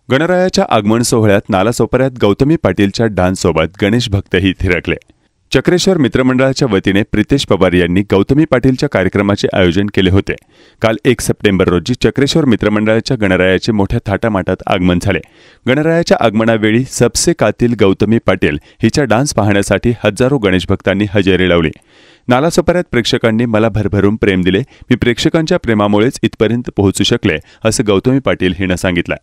गणरायाच्या आगमन सोहळ्यात नालासोपाऱ्यात गौतमी पाटीलच्या डान्ससोबत गणेश भक्तही थिरकले। चक्रेश्वर मित्रमंडळाच्या वतीने प्रितेश पवार यांनी गौतमी पाटीलच्या कार्यक्रमाचे आयोजन केले होते। काल 1 सप्टेंबर रोजी चक्रेश्वर मित्रमंडळाच्या गणरायाचे मोठ्या थाटामाटात आगमन झाले। गणरायाच्या आगमनावेळी सबसे कातील गौतमी पाटील हिच्या डान्स पाहण्यासाठी हजारो गणेश भक्तांनी हजेरी लावली। नालासोपाऱ्यात प्रेक्षकांनी मला भरभरून प्रेम दिले। मी प्रेक्षकांच्या प्रेमामुळेच इथपर्यंत पोहोचू शकले, असं गौतमी पाटील हिनं सांगितलं।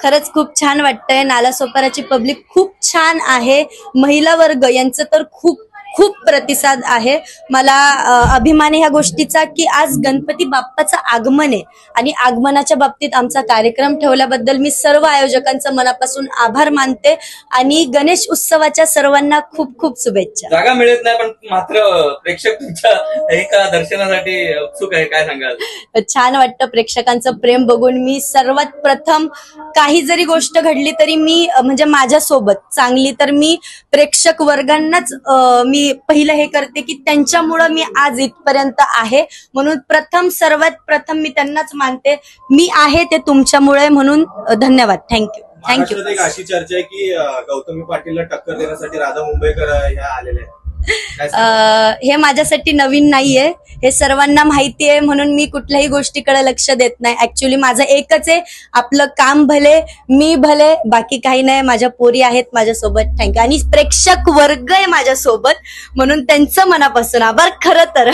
खरंच खूप छान वाटतंय। नालासोपाऱ्याची पब्लिक खूप छान आहे। महिला वर्ग यांचं तर खूप प्रतिसाद आहे। मला अभिमान आहे ह्या गोष्टीचा की आज गणपती बाप्पाचं आगमन आहे आणि आगमनाच्या बाबतीत आमचा कार्यक्रम ठेवल्याबद्दल मी सर्व आयोजकांचं मनापासून आभार मानते आणि गणेश उत्सवाच्या सर्वांना खूप शुभेच्छा। जागा मिळत नाही पण मात्र प्रेक्षक तुमच्या एका दर्शनासाठी उत्सुक आहे, काय सांगाल? छान वाटतं प्रेक्षकांचं प्रेम बघून। मी सर्वात प्रथम काही जरी गोष्ट घडली तरी मी म्हणजे माझ्यासोबत चांगली तर मी प्रेक्षक वर्गांनाच मी पहिलं हे करते की त्यांच्यामुळे मी आज इथपर्यंत आहे, म्हणून सर्वात प्रथम मी त्यांनाच मानते। मी आहे ते तुमच्यामुळे, म्हणून धन्यवाद। थँक्यू। एक अशी चर्चा आहे की गौतमी पाटीलला टक्कर देण्यासाठी राधा मुंबईकर ह्या आलेल्या आहेत। हे माझ्यासाठी नवीन नाहीये, हे सर्वांना माहिती आहे, म्हणून मी कुठल्याही गोष्टीकडे लक्ष देत नाही। ऍक्च्युली माझं एकच आहे, आपलं काम भले मी भले, बाकी काही नाही। माझ्या पोरी आहेत माझ्यासोबत, थँक्यू। आणि प्रेक्षक वर्ग आहे माझ्यासोबत, म्हणून त्यांचं मनापासून आभार खरं तर।